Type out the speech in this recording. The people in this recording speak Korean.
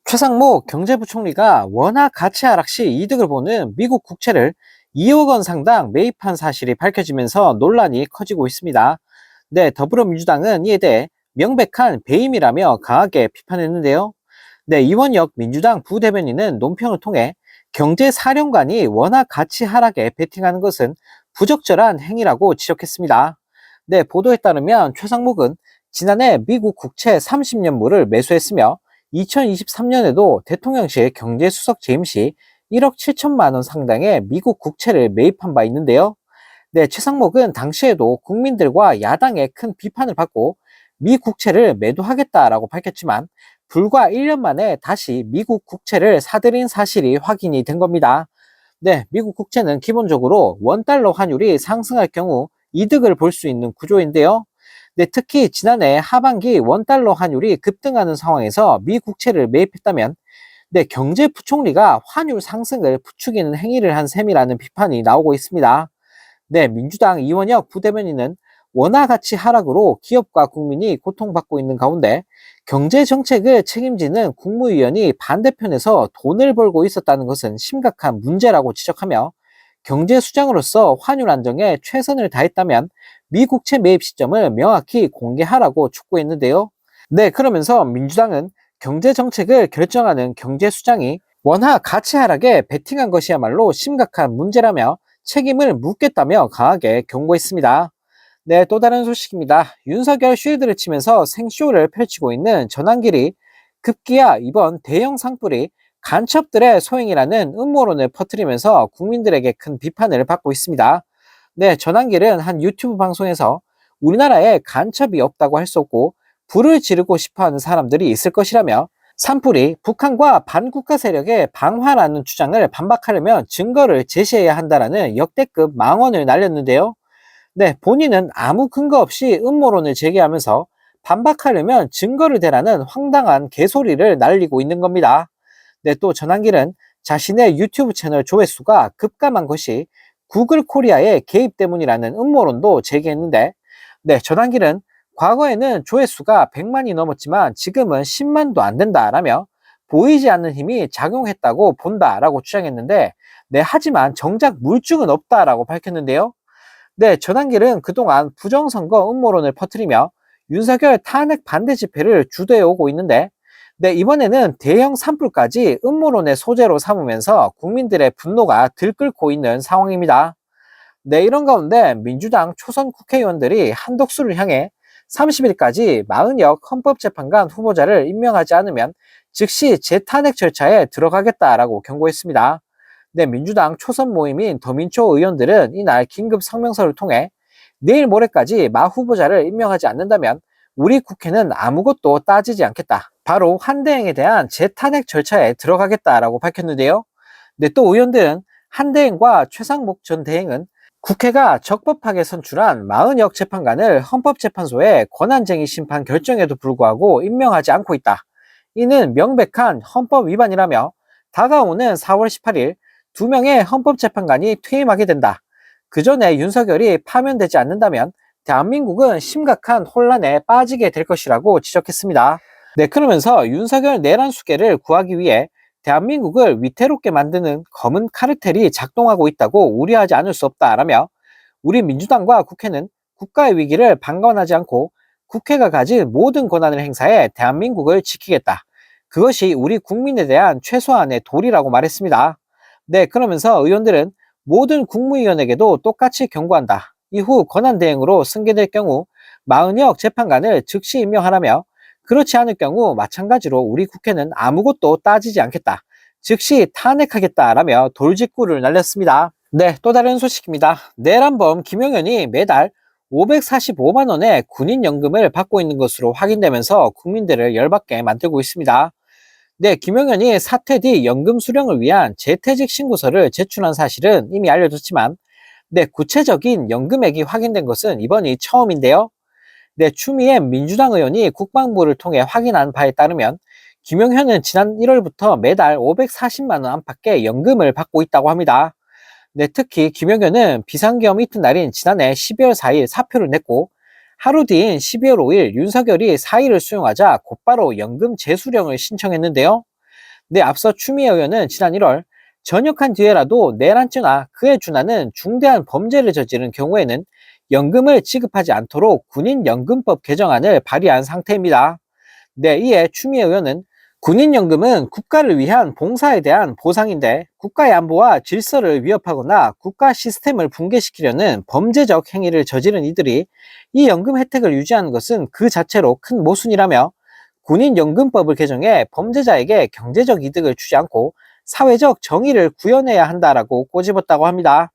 최상목 경제부총리가 원화 가치 하락 시 이득을 보는 미국 국채를 2억 원 상당 매입한 사실이 밝혀지면서 논란이 커지고 있습니다. 네, 더불어민주당은 이에 대해 명백한 배임이라며 강하게 비판했는데요. 네, 이원혁 민주당 부대변인은 논평을 통해 경제사령관이 원화 가치 하락에 베팅하는 것은 부적절한 행위라고 지적했습니다. 네, 보도에 따르면 최상목은 지난해 미국 국채 30년물을 매수했으며 2023년에도 대통령실 경제수석 재임 시 1억 7천만 원 상당의 미국 국채를 매입한 바 있는데요. 네, 최상목은 당시에도 국민들과 야당의 큰 비판을 받고 미 국채를 매도하겠다라고 밝혔지만 불과 1년 만에 다시 미국 국채를 사들인 사실이 확인이 된 겁니다. 네, 미국 국채는 기본적으로 원달러 환율이 상승할 경우 이득을 볼 수 있는 구조인데요. 네, 특히 지난해 하반기 원달러 환율이 급등하는 상황에서 미 국채를 매입했다면 네, 경제부총리가 환율 상승을 부추기는 행위를 한 셈이라는 비판이 나오고 있습니다. 네, 민주당 이원혁 부대변인은 원화 가치 하락으로 기업과 국민이 고통받고 있는 가운데 경제 정책을 책임지는 국무위원이 반대편에서 돈을 벌고 있었다는 것은 심각한 문제라고 지적하며 경제 수장으로서 환율 안정에 최선을 다했다면 미국채 매입 시점을 명확히 공개하라고 촉구했는데요. 네, 그러면서 민주당은 경제 정책을 결정하는 경제 수장이 원화 가치 하락에 베팅한 것이야말로 심각한 문제라며 책임을 묻겠다며 강하게 경고했습니다. 네, 또 다른 소식입니다. 윤석열 쉴드를 치면서 생쇼를 펼치고 있는 전환길이 급기야 이번 대형 산불이 간첩들의 소행이라는 음모론을 퍼뜨리면서 국민들에게 큰 비판을 받고 있습니다. 네, 전환길은 한 유튜브 방송에서 우리나라에 간첩이 없다고 할 수 없고 불을 지르고 싶어하는 사람들이 있을 것이라며 산불이 북한과 반국가 세력의 방화라는 주장을 반박하려면 증거를 제시해야 한다라는 역대급 망언을 날렸는데요. 네, 본인은 아무 근거 없이 음모론을 제기하면서 반박하려면 증거를 대라는 황당한 개소리를 날리고 있는 겁니다. 네, 또 전한길은 자신의 유튜브 채널 조회수가 급감한 것이 구글 코리아의 개입 때문이라는 음모론도 제기했는데, 네, 전한길은 과거에는 조회수가 100만이 넘었지만 지금은 10만도 안 된다라며 보이지 않는 힘이 작용했다고 본다라고 주장했는데, 네, 하지만 정작 물증은 없다라고 밝혔는데요. 네, 전한길은 그동안 부정선거 음모론을 퍼뜨리며 윤석열 탄핵 반대 집회를 주도해 오고 있는데, 네, 이번에는 대형 산불까지 음모론의 소재로 삼으면서 국민들의 분노가 들끓고 있는 상황입니다. 네, 이런 가운데 민주당 초선 국회의원들이 한덕수를 향해 30일까지 마은혁 헌법재판관 후보자를 임명하지 않으면 즉시 재탄핵 절차에 들어가겠다라고 경고했습니다. 네, 민주당 초선 모임인 더민초 의원들은 이날 긴급 성명서를 통해 내일 모레까지 마 후보자를 임명하지 않는다면 우리 국회는 아무것도 따지지 않겠다. 바로 한대행에 대한 재탄핵 절차에 들어가겠다라고 밝혔는데요. 네, 또 의원들은 한대행과 최상목 전 대행은 국회가 적법하게 선출한 마은혁 재판관을 헌법재판소의 권한쟁의 심판 결정에도 불구하고 임명하지 않고 있다. 이는 명백한 헌법 위반이라며 다가오는 4월 18일 2명의 헌법재판관이 퇴임하게 된다. 그 전에 윤석열이 파면되지 않는다면 대한민국은 심각한 혼란에 빠지게 될 것이라고 지적했습니다. 네, 그러면서 윤석열 내란 수계를 구하기 위해 대한민국을 위태롭게 만드는 검은 카르텔이 작동하고 있다고 우려하지 않을 수 없다라며 우리 민주당과 국회는 국가의 위기를 방관하지 않고 국회가 가진 모든 권한을 행사해 대한민국을 지키겠다. 그것이 우리 국민에 대한 최소한의 도리라고 말했습니다. 네, 그러면서 의원들은 모든 국무위원에게도 똑같이 경고한다. 이후 권한대행으로 승계될 경우 마은혁 재판관을 즉시 임명하라며 그렇지 않을 경우 마찬가지로 우리 국회는 아무것도 따지지 않겠다. 즉시 탄핵하겠다라며 돌직구를 날렸습니다. 네, 또 다른 소식입니다. 내란범 김용현이 매달 545만 원의 군인연금을 받고 있는 것으로 확인되면서 국민들을 열받게 만들고 있습니다. 네, 김용현이 사퇴 뒤 연금 수령을 위한 재퇴직 신고서를 제출한 사실은 이미 알려졌지만, 네, 구체적인 연금액이 확인된 것은 이번이 처음인데요. 네, 추미애 민주당 의원이 국방부를 통해 확인한 바에 따르면 김용현은 지난 1월부터 매달 540만 원 안팎의 연금을 받고 있다고 합니다. 네, 특히 김용현은 비상계엄 이튿날인 지난해 12월 4일 사표를 냈고 하루 뒤인 12월 5일 윤석열이 사의를 수용하자 곧바로 연금 재수령을 신청했는데요. 네, 앞서 추미애 의원은 지난 1월 전역한 뒤에라도 내란죄나 그에 준하는 중대한 범죄를 저지른 경우에는 연금을 지급하지 않도록 군인연금법 개정안을 발의한 상태입니다. 네, 이에 추미애 의원은 군인연금은 국가를 위한 봉사에 대한 보상인데 국가의 안보와 질서를 위협하거나 국가 시스템을 붕괴시키려는 범죄적 행위를 저지른 이들이 이 연금 혜택을 유지하는 것은 그 자체로 큰 모순이라며 군인연금법을 개정해 범죄자에게 경제적 이득을 주지 않고 사회적 정의를 구현해야 한다라고 꼬집었다고 합니다.